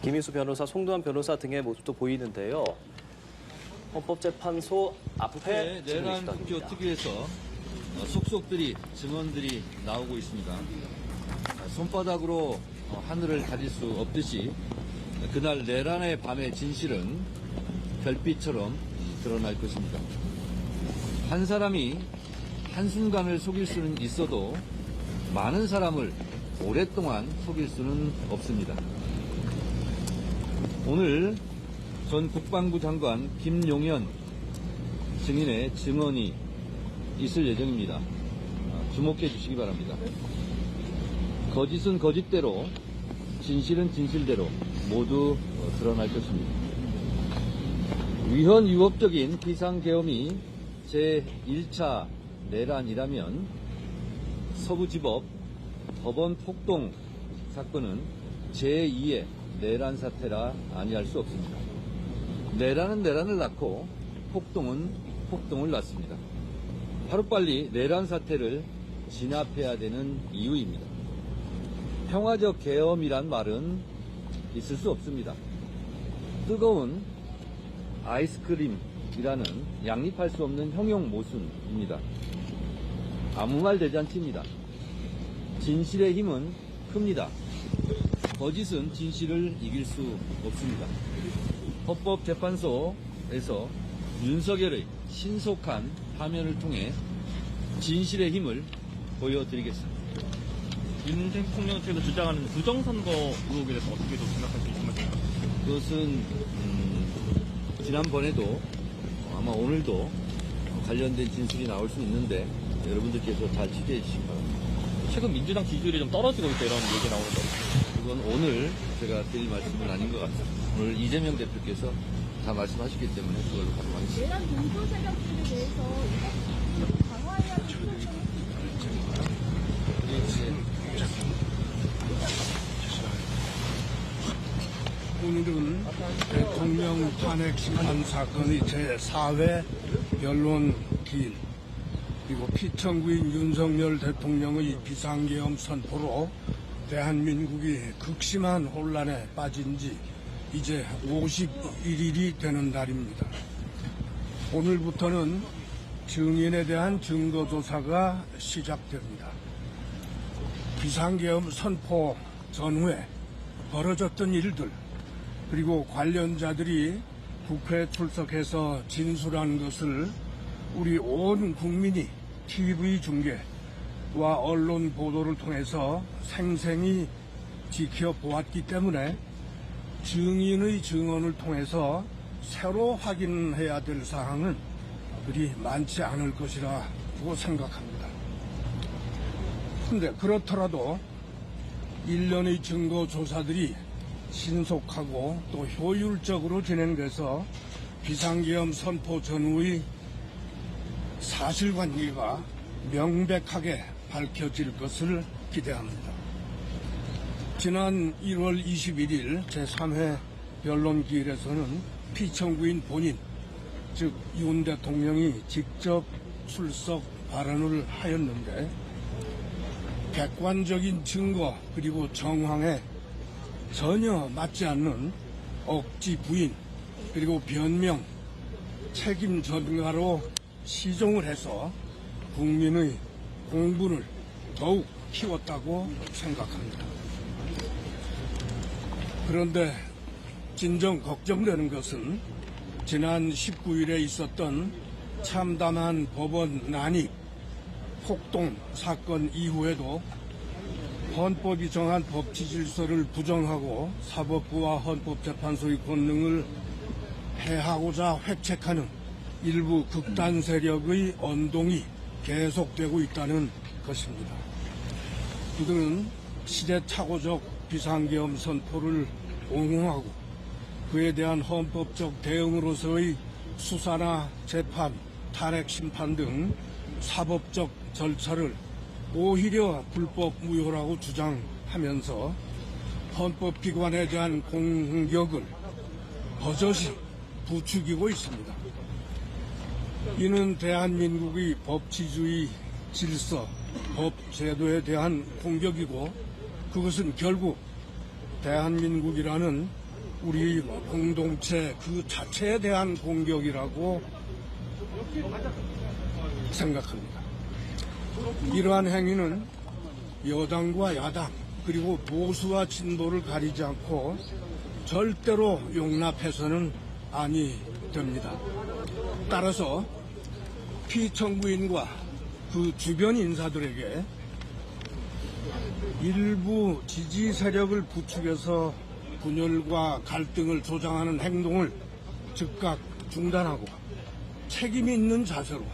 김희수 변호사, 송두환 변호사 등의 모습도 보이는데요. 헌법재판소 앞에 내란 국조 특위에서 속속들이 증언들이 나오고 있습니다. 손바닥으로 하늘을 가릴 수 없듯이 그날 내란의 밤의 진실은 별빛처럼 드러날 것입니다. 한 사람이 한순간을 속일 수는 있어도 많은 사람을 오랫동안 속일 수는 없습니다. 오늘 전 국방부 장관 김용현 증인의 증언이 있을 예정입니다. 주목해 주시기 바랍니다. 거짓은 거짓대로, 진실은 진실대로 모두 드러날 것입니다. 위헌 위법적인 비상계엄이 제1차 내란이라면 서부지법 법원 폭동 사건은 제2의 내란 사태라 아니할 수 없습니다. 내란은 내란을 낳고 폭동은 폭동을 낳습니다. 하루빨리 내란 사태를 진압해야 되는 이유입니다. 평화적 계엄이란 말은 있을 수 없습니다. 뜨거운 아이스크림이라는 양립할 수 없는 형용 모순입니다. 아무 말 대잔치입니다. 진실의 힘은 큽니다. 거짓은 진실을 이길 수 없습니다. 헌법재판소에서 윤석열의 신속한 파면을 통해 진실의 힘을 보여드리겠습니다. 윤 대통령 측에서 주장하는 부정선거 의혹에 대해서 어떻게 좀 생각할 수 있습니까? 그것은 지난번에도 아마 오늘도 관련된 진술이 나올 수 있는데 여러분들께서 잘 취재해 주시기 바랍니다. 최근 민주당 지지율이 좀 떨어지고 있다 이런 얘기 나오는데 그건 오늘 제가 드릴 말씀은 아닌 것 같습니다. 오늘 이재명 대표께서 다 말씀하셨기 때문에 그걸로 가능하겠습니다. 내란 동조 세력들에 대해서 이번 강화해야 할 오늘은 대통령 탄핵 심판 사건의 제4회 변론 기일, 그리고 피청구인 윤석열 대통령의 비상계엄 선포로 대한민국이 극심한 혼란에 빠진 지 이제 51일이 되는 날입니다. 오늘부터는 증인에 대한 증거조사가 시작됩니다. 비상계엄 선포 전후에 벌어졌던 일들, 그리고 관련자들이 국회에 출석해서 진술한 것을 우리 온 국민이 TV 중계와 언론 보도를 통해서 생생히 지켜보았기 때문에 증인의 증언을 통해서 새로 확인해야 될 사항은 그리 많지 않을 것이라고 생각합니다. 그런데 그렇더라도 일련의 증거 조사들이 신속하고 또 효율적으로 진행돼서 비상계엄 선포 전후의 사실관계가 명백하게 밝혀질 것을 기대합니다. 지난 1월 21일 제3회 변론기일에서는 피청구인 본인, 즉 윤 대통령이 직접 출석 발언을 하였는데 객관적인 증거 그리고 정황에 전혀 맞지 않는 억지 부인 그리고 변명, 책임 전가로 시종을 해서 국민의 공분을 더욱 키웠다고 생각합니다. 그런데 진정 걱정되는 것은 지난 19일에 있었던 참담한 법원 난입, 폭동 사건 이후에도 헌법이 정한 법치 질서를 부정하고 사법부와 헌법재판소의 권능을 해하고자 획책하는 일부 극단 세력의 언동이 계속되고 있다는 것입니다. 이들은 시대착오적 비상계엄 선포를 옹호하고 그에 대한 헌법적 대응으로서의 수사나 재판, 탄핵 심판 등 사법적 절차를 오히려 불법 무효라고 주장하면서 헌법기관에 대한 공격을 버젓이 부추기고 있습니다. 이는 대한민국의 법치주의 질서, 법제도에 대한 공격이고 그것은 결국 대한민국이라는 우리 공동체 그 자체에 대한 공격이라고 생각합니다. 이러한 행위는 여당과 야당 그리고 보수와 진보를 가리지 않고 절대로 용납해서는 아니 됩니다. 따라서 피청구인과 그 주변 인사들에게 일부 지지 세력을 부추겨서 분열과 갈등을 조장하는 행동을 즉각 중단하고 책임 있는 자세로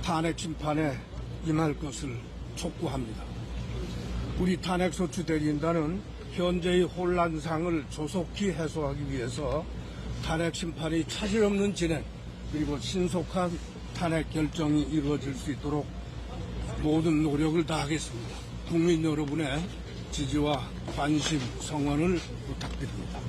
탄핵 심판에 임할 것을 촉구합니다. 우리 탄핵소추 대리인단은 현재의 혼란상을 조속히 해소하기 위해서 탄핵 심판이 차질 없는 진행 그리고 신속한 탄핵 결정이 이루어질 수 있도록 모든 노력을 다하겠습니다. 국민 여러분의 지지와 관심, 성원을 부탁드립니다.